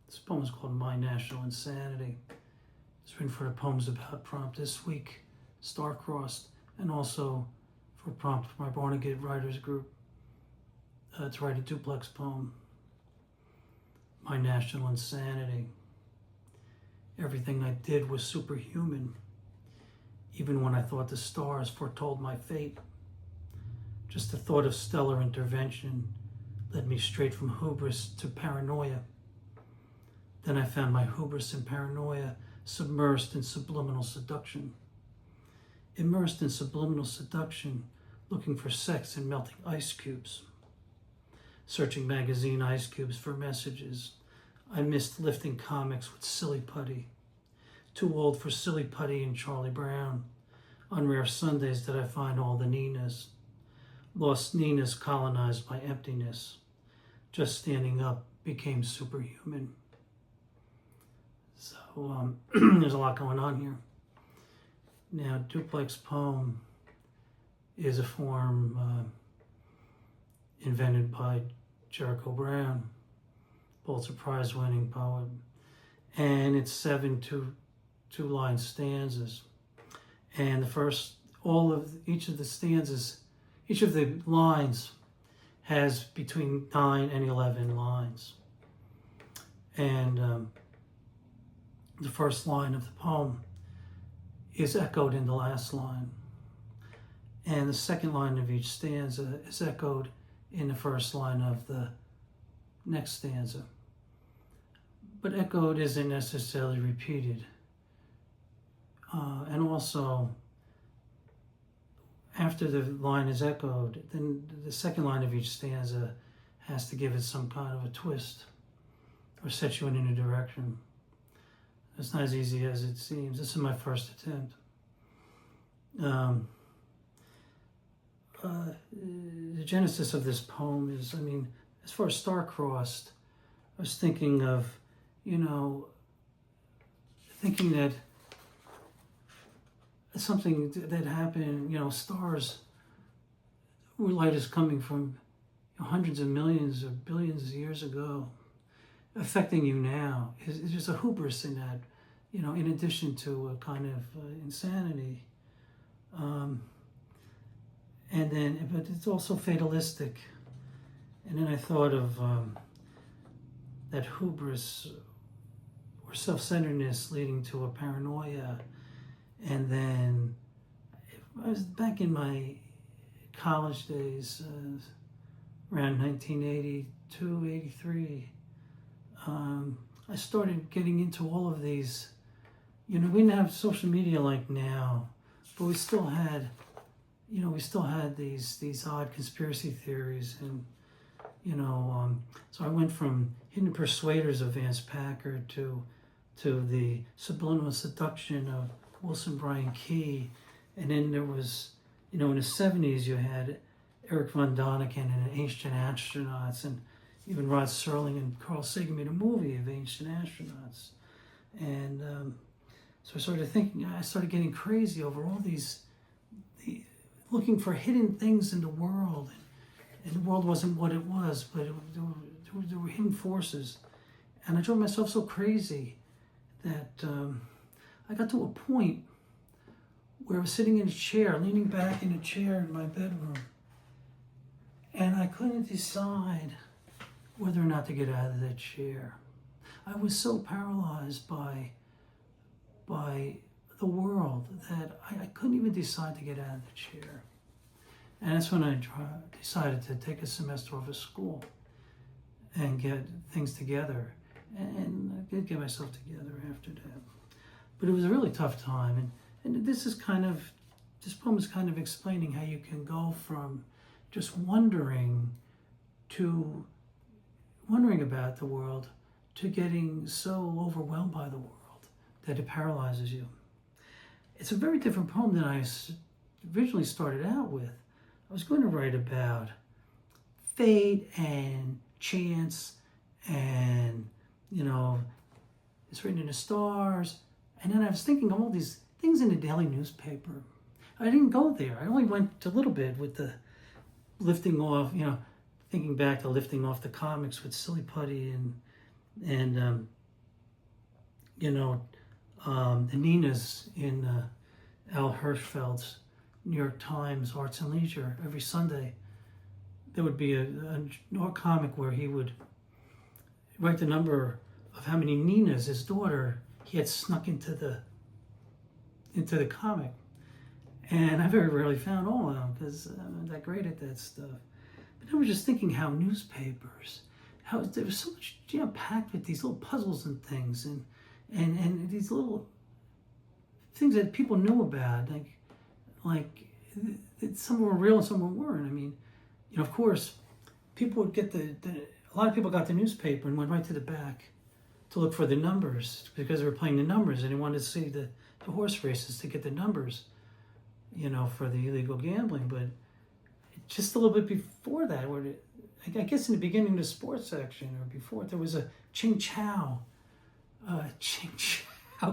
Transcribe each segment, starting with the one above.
This poem is called My National Insanity. It's written for the Poems About prompt this week, Star-Crossed, and also for prompt for my Barnegat Writers Group to write a duplex poem. My National Insanity. Everything I did was superhuman, even when I thought the stars foretold my fate. Just the thought of stellar intervention led me straight from hubris to paranoia. Then I found my hubris and paranoia submersed in subliminal seduction. Immersed in subliminal seduction, looking for sex in melting ice cubes. Searching magazine ice cubes for messages. I missed lifting comics with Silly Putty. Too old for Silly Putty and Charlie Brown. On rare Sundays did I find all the Ninas. Lost Ninas colonized my emptiness. Just standing up became superhuman. So there's a lot going on here. Now, duplex poem is a form invented by Jericho Brown, Pulitzer Prize winning poet, and it's 7 two-line stanzas. And each of the stanzas, each of the lines has between 9 and 11 lines. And the first line of the poem is echoed in the last line. And the second line of each stanza is echoed in the first line of the next stanza. But echoed isn't necessarily repeated. And also, after the line is echoed, then the second line of each stanza has to give it some kind of a twist or set you in a new direction. It's not as easy as it seems. This is my first attempt. The genesis of this poem is, as far as Star-Crossed, I was thinking of, thinking that something that happened, stars, where light is coming from hundreds of millions or billions of years ago, affecting you now. Is just a hubris in that, in addition to a kind of insanity. But it's also fatalistic. And then I thought of that hubris or self-centeredness leading to a paranoia. And then I was back in my college days, around 1982, 83. I started getting into all of these, we didn't have social media like now, but we still had these odd conspiracy theories. And, so I went from Hidden Persuaders of Vance Packard to the Subliminal Seduction of Wilson Bryan Key. And then there was, in the 70s, you had Eric von Däniken and Ancient Astronauts, and even Rod Serling and Carl Sagan made a movie of Ancient Astronauts. And so I started getting crazy over all looking for hidden things in the world. And the world wasn't what it was, but there were hidden forces. And I drove myself so crazy that I got to a point where I was sitting in a chair, leaning back in a chair in my bedroom, and I couldn't decide whether or not to get out of that chair. I was so paralyzed by the world that I couldn't even decide to get out of the chair. And that's when I decided to take a semester off of school and get things together. And I did get myself together after that. But it was a really tough time. And this poem is kind of explaining how you can go from just wondering about the world to getting so overwhelmed by the world that it paralyzes you. It's a very different poem than I originally started out with. I was going to write about fate and chance and, it's written in the stars. And then I was thinking of all these things in the daily newspaper. I didn't go there. I only went a little bit with the lifting off, thinking back to lifting off the comics with Silly Putty and you know, the Ninas in Al Hirschfeld's New York Times Arts and Leisure every Sunday. There would be a comic where he would write the number of how many Ninas, his daughter, he had snuck into the comic. And I very rarely found all of them because I'm not that great at that stuff. But I was just thinking how newspapers, how there was so much packed with these little puzzles and things, and these little things that people knew about, like some were real and some weren't. I mean, of course, people would get a lot of people got the newspaper and went right to the back to look for the numbers because they were playing the numbers and they wanted to see the horse races to get the numbers, for the illegal gambling. But just a little bit before that, I guess in the beginning of the sports section or before, there was a Ching Chow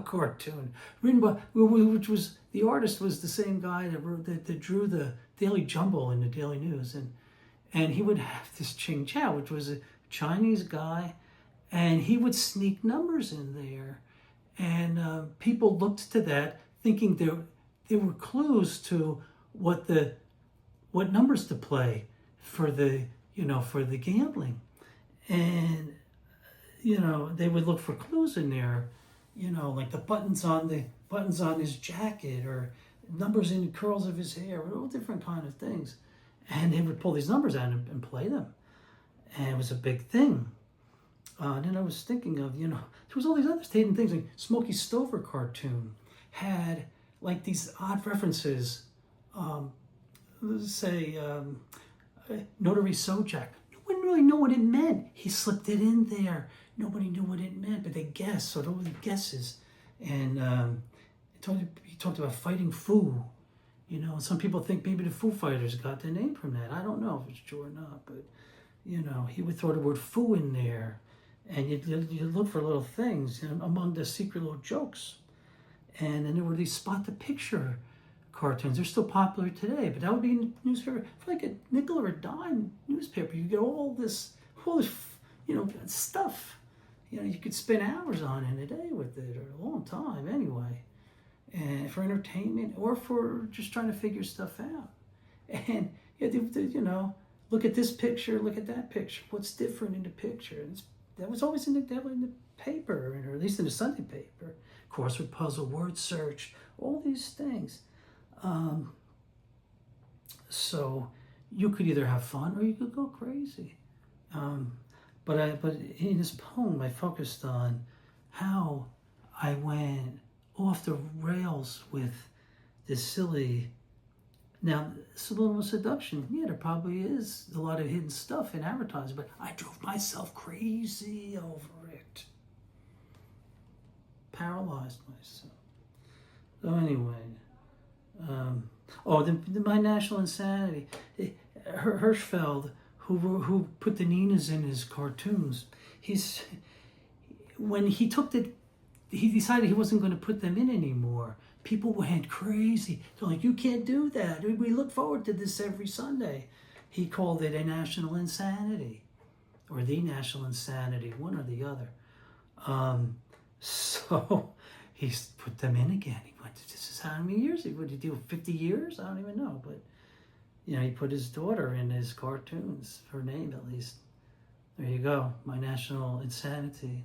cartoon written by, which was, the artist was the same guy that drew the Daily Jumble in the Daily News, and he would have this Ching Chow, which was a Chinese guy, and he would sneak numbers in there, and people looked to that thinking there were clues to what numbers to play for the gambling, and they would look for clues in there, like the buttons on his jacket or numbers in the curls of his hair, all different kind of things, and they would pull these numbers out and play them, and it was a big thing. Then I was thinking of, there was all these other hidden things, like Smokey Stover cartoon had like these odd references, say Notary Sojak. No one really knew what it meant. He slipped it in there. Nobody knew what it meant, but they guessed, so there were guesses. And he talked about fighting Foo, and some people think maybe the Foo Fighters got their name from that. I don't know if it's true or not, but, he would throw the word Foo in there, and you'd look for little things among the secret little jokes. And then there were these spot the picture cartoons. They're still popular today, but that would be in the newspaper for like a nickel or a dime newspaper. You get all this stuff. You could spend hours on it a day with it, or a long time anyway, and for entertainment or for just trying to figure stuff out. And look at this picture, look at that picture. What's different in the picture? That was always in the paper, or at least in the Sunday paper. Crossword puzzle, word search, all these things. So you could either have fun or you could go crazy. But in this poem, I focused on how I went off the rails with this silly. Now, Subliminal Seduction, there probably is a lot of hidden stuff in advertising, but I drove myself crazy over it. Paralyzed myself. So anyway, my national insanity. Hirschfeld, who put the Ninas in his cartoons, when he decided he wasn't going to put them in anymore. People went crazy. They're like, you can't do that. We look forward to this every Sunday. He called it a national insanity, or the national insanity, one or the other. So he put them in again. He went, this is how many years? What did he do, 50 years? I don't even know. But, he put his daughter in his cartoons, her name at least. There you go, my national insanity.